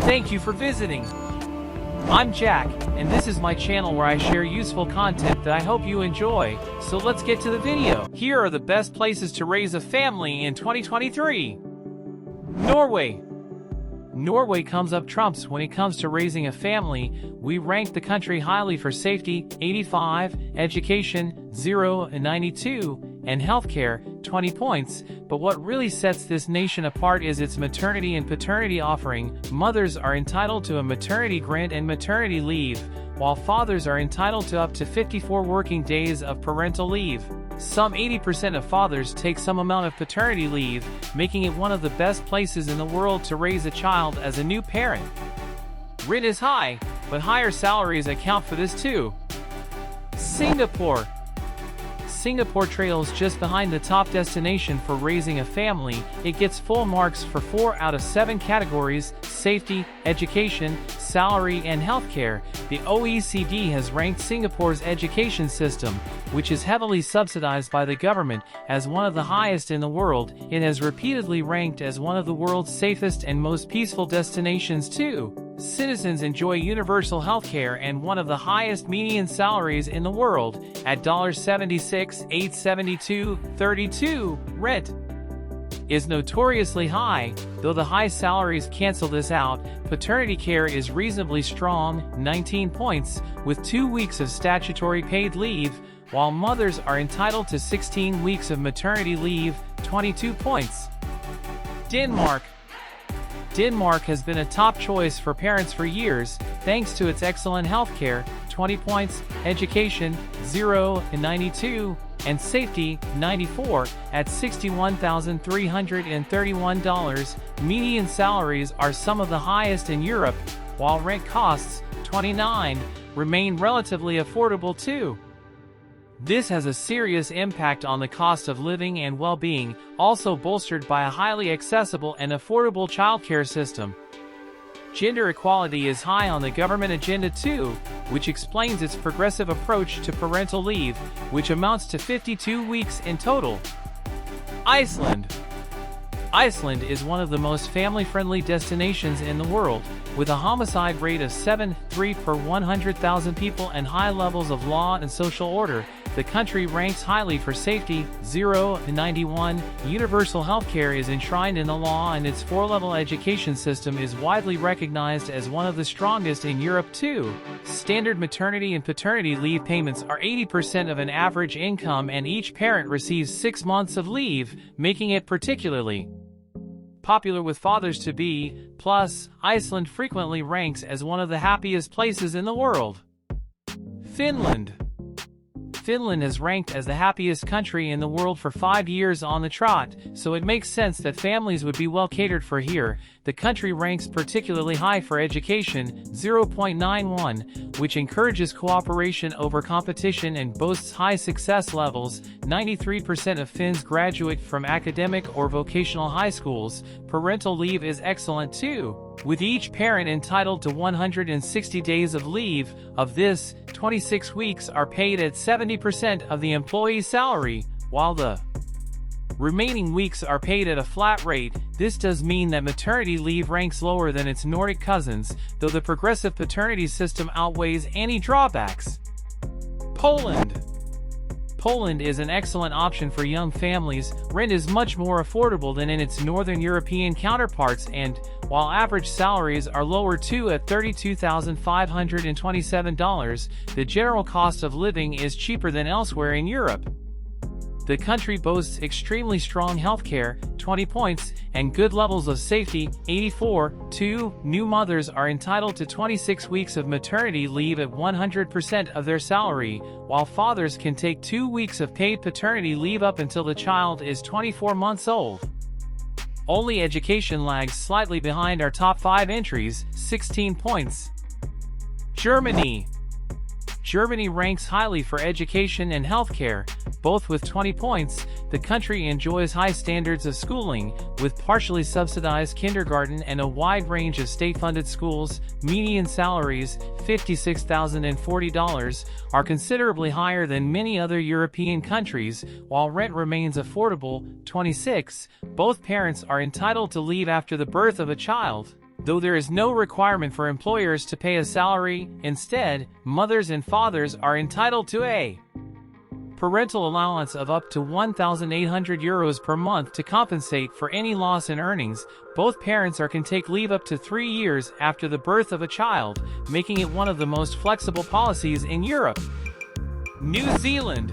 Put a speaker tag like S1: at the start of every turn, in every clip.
S1: Thank you for visiting. I'm Jack, and this is my channel where I share useful content that I hope you enjoy, so let's get to the video. Here are the best places to raise a family in 2023. Norway. Norway comes up trumps when it comes to raising a family. We rank the country highly for safety, 85, education, 0 and 92, and healthcare, 20 points, but what really sets this nation apart is its maternity and paternity offering. Mothers are entitled to a maternity grant and maternity leave, while fathers are entitled to up to 54 working days of parental leave. Some 80% of fathers take some amount of paternity leave, making it one of the best places in the world to raise a child as a new parent. Rent is high, but higher salaries account for this too. Singapore. Singapore trails just behind the top destination for raising a family. It gets full marks for 4 out of 7 categories: safety, education, salary, and healthcare. The OECD has ranked Singapore's education system, which is heavily subsidized by the government, as one of the highest in the world. It has repeatedly ranked as one of the world's safest and most peaceful destinations too. Citizens enjoy universal healthcare and one of the highest median salaries in the world, at $76,872.32. Rent is notoriously high, though the high salaries cancel this out. Paternity care is reasonably strong, 19 points, with 2 weeks of statutory paid leave, while mothers are entitled to 16 weeks of maternity leave, 22 points. Denmark. Denmark has been a top choice for parents for years, thanks to its excellent healthcare, 20 points, education, 0 and 92, and safety, 94, at $61,331. Median salaries are some of the highest in Europe, while rent costs, 29, remain relatively affordable too. This has a serious impact on the cost of living and well-being, also bolstered by a highly accessible and affordable childcare system. Gender equality is high on the government agenda too, which explains its progressive approach to parental leave, which amounts to 52 weeks in total. Iceland. Iceland is one of the most family-friendly destinations in the world, with a homicide rate of 7.3 per 100,000 people and high levels of law and social order. The country ranks highly for safety, 0 and 91. Universal healthcare is enshrined in the law, and its 4-level education system is widely recognized as one of the strongest in Europe too. Standard maternity and paternity leave payments are 80% of an average income, and each parent receives 6 months of leave, making it particularly popular with fathers-to-be. Plus, Iceland frequently ranks as one of the happiest places in the world. Finland. Finland has ranked as the happiest country in the world for 5 years on the trot, so it makes sense that families would be well catered for here. The country ranks particularly high for education, 0.91, which encourages cooperation over competition and boasts high success levels. 93% of Finns graduate from academic or vocational high schools. Parental leave is excellent too, with each parent entitled to 160 days of leave. Of this, 26 weeks are paid at 70% of the employee's salary, while the remaining weeks are paid at a flat rate. This does mean that maternity leave ranks lower than its Nordic cousins, though the progressive paternity system outweighs any drawbacks. Poland. Poland is an excellent option for young families. Rent is much more affordable than in its northern European counterparts, and while average salaries are lower too at $32,527, the general cost of living is cheaper than elsewhere in Europe. The country boasts extremely strong healthcare, 20 points, and good levels of safety, 84. 2. New mothers are entitled to 26 weeks of maternity leave at 100% of their salary, while fathers can take 2 weeks of paid paternity leave up until the child is 24 months old. Only education lags slightly behind our top 5 entries, 16 points. Germany. Germany ranks highly for education and healthcare, both with 20 points. The country enjoys high standards of schooling, with partially subsidized kindergarten and a wide range of state-funded schools. Median salaries, $56,040, are considerably higher than many other European countries, while rent remains affordable, 26. Both parents are entitled to leave after the birth of a child. though there is no requirement for employers to pay a salary. Instead, mothers and fathers are entitled to a parental allowance of up to €1,800 per month to compensate for any loss in earnings. Both parents can take leave up to 3 years after the birth of a child, making it one of the most flexible policies in Europe. New Zealand.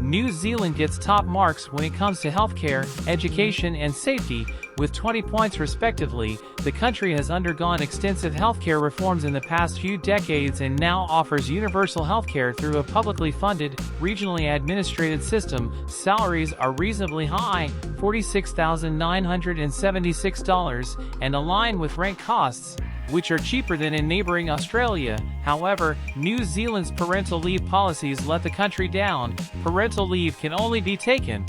S1: New Zealand gets top marks when it comes to healthcare, education, and safety, with 20 points respectively. The country has undergone extensive healthcare reforms in the past few decades and now offers universal healthcare through a publicly funded, regionally administrated system. Salaries are reasonably high, $46,976, and align with rent costs, which are cheaper than in neighboring Australia. However, New Zealand's parental leave policies let the country down. Parental leave can only be taken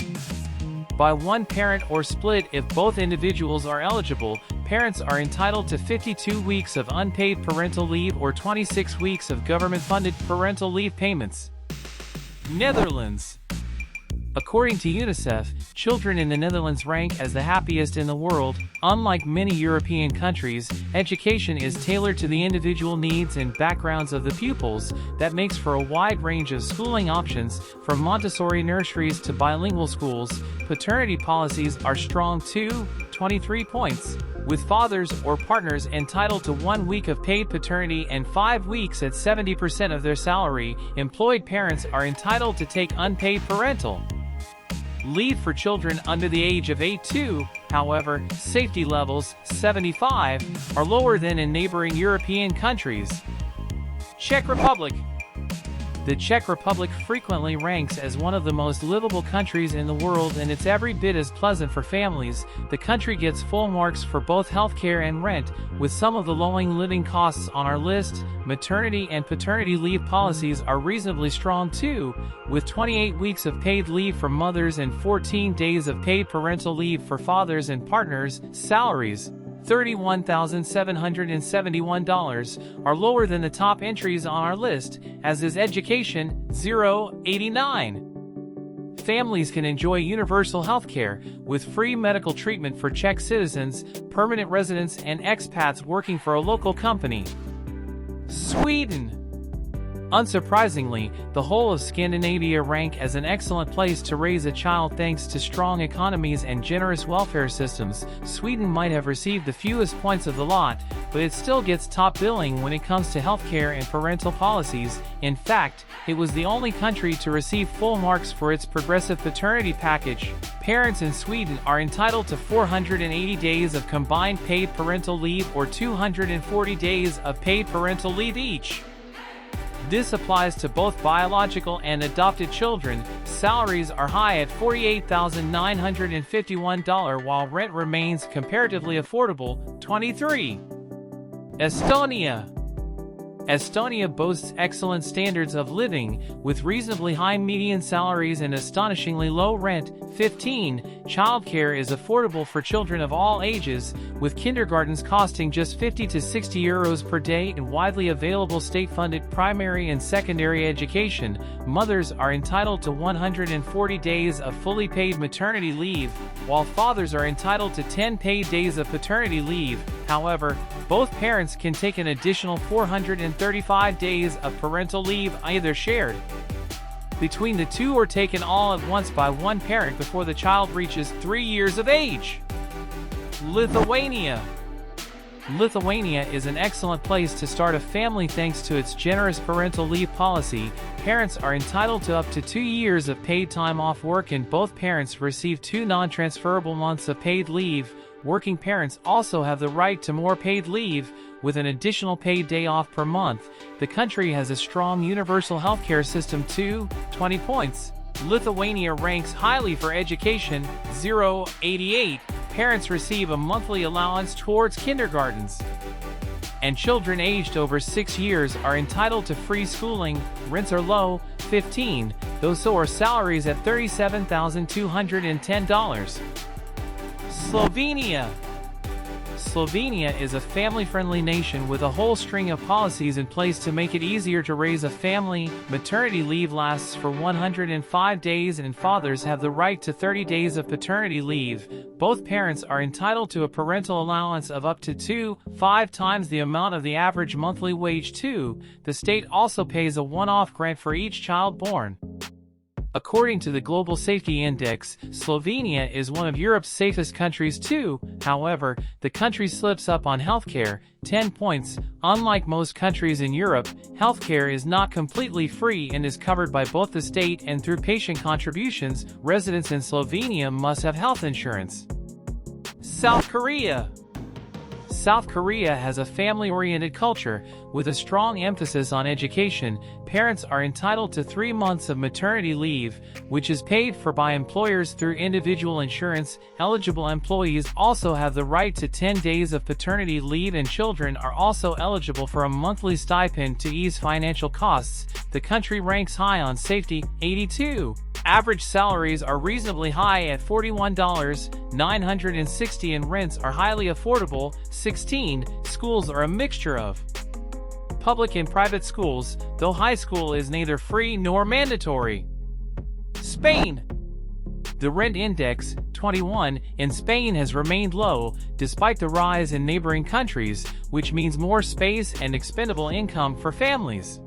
S1: by one parent or split if both individuals are eligible. Parents are entitled to 52 weeks of unpaid parental leave or 26 weeks of government-funded parental leave payments. Netherlands. According to UNICEF, children in the Netherlands rank as the happiest in the world. Unlike many European countries, education is tailored to the individual needs and backgrounds of the pupils. That makes for a wide range of schooling options, from Montessori nurseries to bilingual schools. Paternity policies are strong too, 23 points, with fathers or partners entitled to 1 week of paid paternity and 5 weeks at 70% of their salary. Employed parents are entitled to take unpaid parental leave for children under the age of 8 too. However, safety levels, 75, are lower than in neighboring European countries. Czech Republic. The Czech Republic frequently ranks as one of the most livable countries in the world, and it's every bit as pleasant for families. The country gets full marks for both healthcare and rent, with some of the lowest living costs on our list. Maternity and paternity leave policies are reasonably strong too, with 28 weeks of paid leave for mothers and 14 days of paid parental leave for fathers and partners. Salaries, $31,771, are lower than the top entries on our list, as is education, $0.89. Families can enjoy universal healthcare, with free medical treatment for Czech citizens, permanent residents, and expats working for a local company. Sweden. Unsurprisingly, the whole of Scandinavia rank as an excellent place to raise a child thanks to strong economies and generous welfare systems. Sweden might have received the fewest points of the lot, but it still gets top billing when it comes to healthcare and parental policies. In fact, it was the only country to receive full marks for its progressive paternity package. Parents in Sweden are entitled to 480 days of combined paid parental leave or 240 days of paid parental leave each. This applies to both biological and adopted children. Salaries are high at $48,951, while rent remains comparatively affordable, 23. Estonia. Estonia boasts excellent standards of living, with reasonably high median salaries and astonishingly low rent, 15. Childcare is affordable for children of all ages, with kindergartens costing just 50 to 60 euros per day and widely available state-funded primary and secondary education. Mothers are entitled to 140 days of fully paid maternity leave, while fathers are entitled to 10 paid days of paternity leave. However, both parents can take an additional 435 days of parental leave, either shared between the two or taken all at once by one parent before the child reaches 3 years of age. Lithuania. Lithuania is an excellent place to start a family thanks to its generous parental leave policy. Parents are entitled to up to 2 years of paid time off work, and both parents receive 2 non-transferable months of paid leave. Working parents also have the right to more paid leave, with an additional paid day off per month. The country has a strong universal healthcare system too, 20 points. Lithuania ranks highly for education, 0.88. Parents receive a monthly allowance towards kindergartens, and children aged over 6 years are entitled to free schooling. Rents are low, 15, though so are salaries at $37,210. Slovenia. Slovenia is a family-friendly nation with a whole string of policies in place to make it easier to raise a family. Maternity leave lasts for 105 days and fathers have the right to 30 days of paternity leave. Both parents are entitled to a parental allowance of up to 2.5 times the amount of the average monthly wage too. The state also pays a one-off grant for each child born. According to the Global Safety Index, Slovenia is one of Europe's safest countries too. However, the country slips up on healthcare, 10 points. Unlike most countries in Europe, healthcare is not completely free and is covered by both the state and through patient contributions. Residents in Slovenia must have health insurance. South Korea. South Korea has a family-oriented culture, with a strong emphasis on education. Parents are entitled to 3 months of maternity leave, which is paid for by employers through individual insurance. Eligible employees also have the right to 10 days of paternity leave, and children are also eligible for a monthly stipend to ease financial costs. The country ranks high on safety, 82. Average salaries are reasonably high at $41,960 and rents are highly affordable, 16. Schools are a mixture of public and private schools, though high school is neither free nor mandatory. Spain. The rent index, 21, in Spain has remained low, despite the rise in neighboring countries, which means more space and expendable income for families.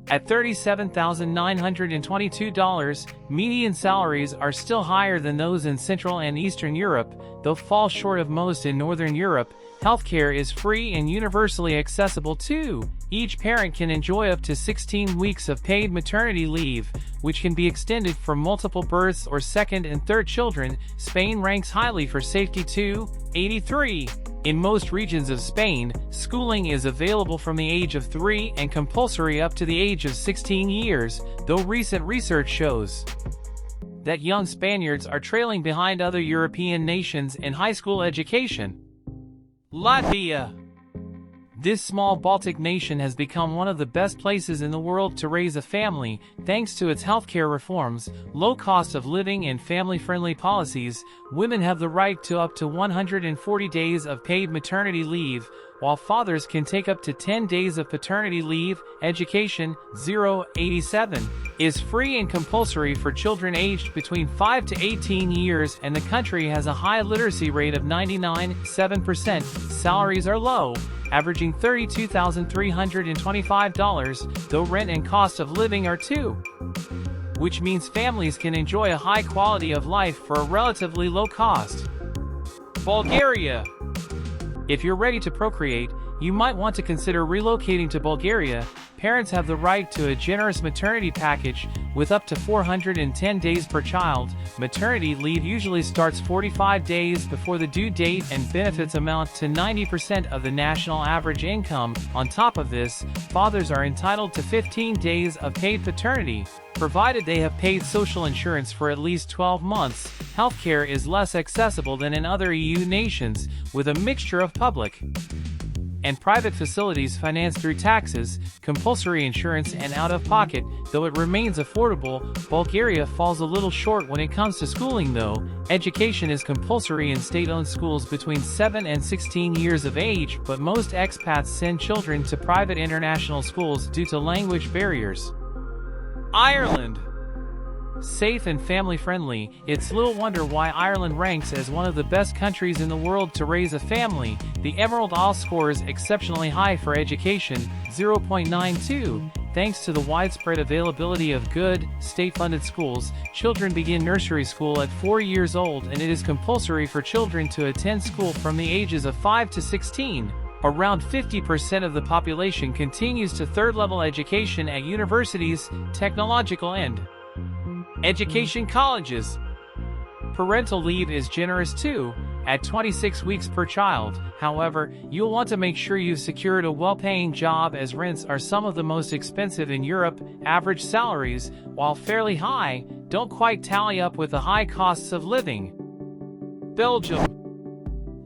S1: At $37,922, median salaries are still higher than those in Central and Eastern Europe, though fall short of most in Northern Europe. Healthcare is free and universally accessible too. Each parent can enjoy up to 16 weeks of paid maternity leave, which can be extended for multiple births or second and third children. Spain ranks highly for safety too, 83. In most regions of Spain, schooling is available from the age of 3 and compulsory up to the age of 16 years, though recent research shows that young Spaniards are trailing behind other European nations in high school education. Latvia. This small Baltic nation has become one of the best places in the world to raise a family, thanks to its healthcare reforms, low cost of living and family-friendly policies. Women have the right to up to 140 days of paid maternity leave, while fathers can take up to 10 days of paternity leave. Education, 0.87, is free and compulsory for children aged between 5 to 18 years, and the country has a high literacy rate of 99.7%. Salaries are low, averaging $32,325, though rent and cost of living are too, which means families can enjoy a high quality of life for a relatively low cost. Bulgaria. If you're ready to procreate, you might want to consider relocating to Bulgaria. Parents have the right to a generous maternity package with up to 410 days per child. Maternity leave usually starts 45 days before the due date and benefits amount to 90% of the national average income. On top of this, fathers are entitled to 15 days of paid paternity, provided they have paid social insurance for at least 12 months. Healthcare is less accessible than in other EU nations, with a mixture of public and private facilities financed through taxes, compulsory insurance and out-of-pocket. Though it remains affordable, Bulgaria falls a little short when it comes to schooling though. Education is compulsory in state-owned schools between 7 and 16 years of age, but most expats send children to private international schools due to language barriers. Ireland. Safe and family-friendly, it's little wonder why Ireland ranks as one of the best countries in the world to raise a family. The Emerald Isle scores exceptionally high for education, 0.92. Thanks to the widespread availability of good, state-funded schools, children begin nursery school at 4 years old, and it is compulsory for children to attend school from the ages of 5 to 16. Around 50% of the population continues to third-level education at universities, technological and education colleges. Parental leave is generous too, at 26 weeks per child. However, you'll want to make sure you've secured a well-paying job, as rents are some of the most expensive in Europe. Average salaries, while fairly high, don't quite tally up with the high costs of living. Belgium.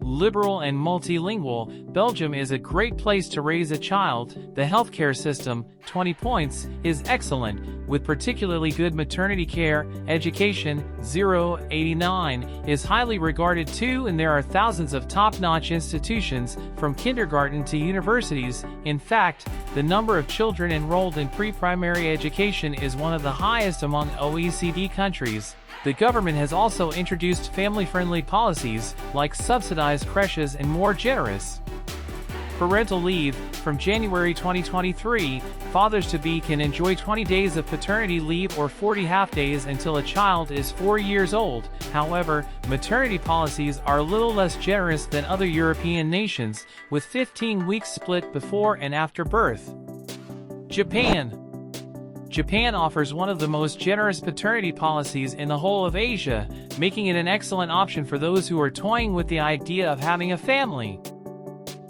S1: liberal and multilingual, Belgium is a great place to raise a child. The healthcare system, 20 points, is excellent, with particularly good maternity care. Education, 89, is highly regarded too, and there are thousands of top-notch institutions, from kindergarten to universities. In fact, the number of children enrolled in pre-primary education is one of the highest among OECD countries. The government has also introduced family-friendly policies, like subsidized creches and more generous parental leave. From January 2023, fathers-to-be can enjoy 20 days of paternity leave or 40 half-days until a child is 4 years old. However, maternity policies are a little less generous than other European nations, with 15 weeks split before and after birth. Japan. Japan offers one of the most generous paternity policies in the whole of Asia, making it an excellent option for those who are toying with the idea of having a family.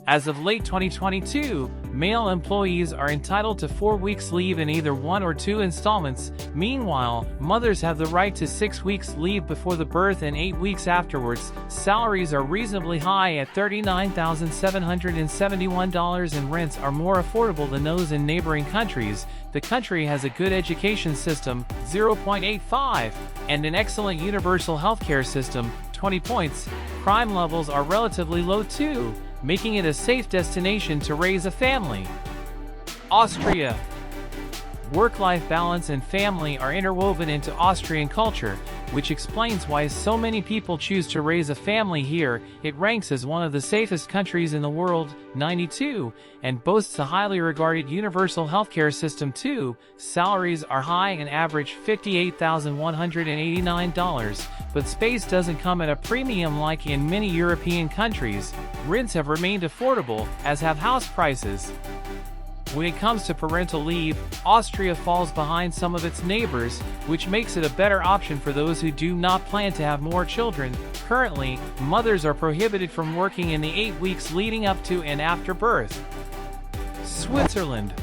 S1: As of late 2022, male employees are entitled to 4 weeks leave in either 1 or 2 installments. Meanwhile, mothers have the right to 6 weeks leave before the birth and 8 weeks afterwards. Salaries are reasonably high at $39,771, and rents are more affordable than those in neighboring countries. The country has a good education system, 0.85, and an excellent universal healthcare system, 20 points. Crime levels are relatively low too, making it a safe destination to raise a family. Austria. Work-life balance and family are interwoven into Austrian culture, which explains why so many people choose to raise a family here. It ranks as one of the safest countries in the world, 92, and boasts a highly regarded universal healthcare system too. Salaries are high and average $58,189, but space doesn't come at a premium like in many European countries. Rents have remained affordable, as have house prices. When it comes to parental leave, Austria falls behind some of its neighbors, which makes it a better option for those who do not plan to have more children. Currently, mothers are prohibited from working in the 8 weeks leading up to and after birth. Switzerland.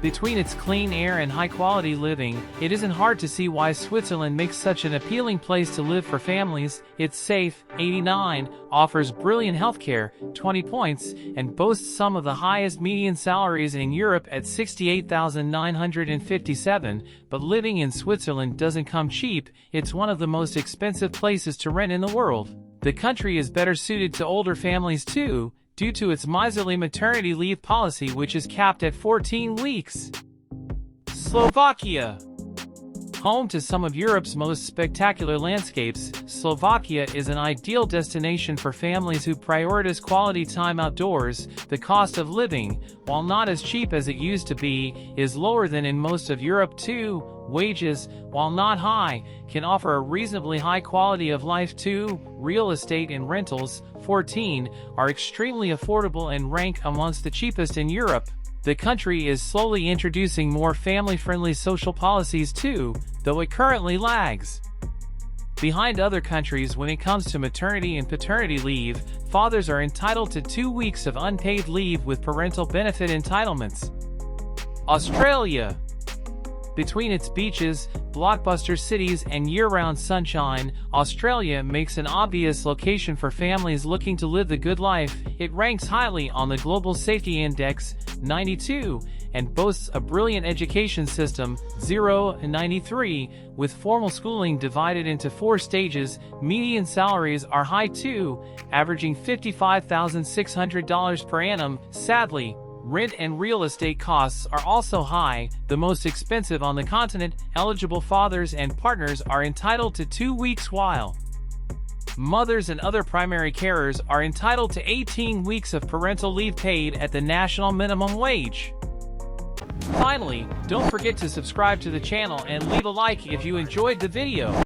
S1: Between its clean air and high-quality living, it isn't hard to see why Switzerland makes such an appealing place to live for families. It's safe, 89, offers brilliant healthcare, 20 points, and boasts some of the highest median salaries in Europe at $68,957, but living in Switzerland doesn't come cheap. It's one of the most expensive places to rent in the world. The country is better suited to older families too, due to its miserly maternity leave policy, which is capped at 14 weeks. Slovakia. Home to some of Europe's most spectacular landscapes, Slovakia is an ideal destination for families who prioritize quality time outdoors. The cost of living, while not as cheap as it used to be, is lower than in most of Europe too. Wages, while not high, can offer a reasonably high quality of life too. Real estate and rentals, 14, are extremely affordable and rank amongst the cheapest in Europe. The country is slowly introducing more family-friendly social policies too, though it currently lags behind other countries when it comes to maternity and paternity leave. Fathers are entitled to 2 weeks of unpaid leave with parental benefit entitlements. Australia. Between its beaches, blockbuster cities, and year-round sunshine, Australia makes an obvious location for families looking to live the good life. It ranks highly on the Global Safety Index, 92, and boasts a brilliant education system, 93, with formal schooling divided into 4 stages. Median salaries are high too, averaging $55,600 per annum. Sadly, rent and real estate costs are also high, the most expensive on the continent. Eligible fathers and partners are entitled to 2 weeks, while mothers and other primary carers are entitled to 18 weeks of parental leave paid at the national minimum wage. Finally, don't forget to subscribe to the channel and leave a like if you enjoyed the video.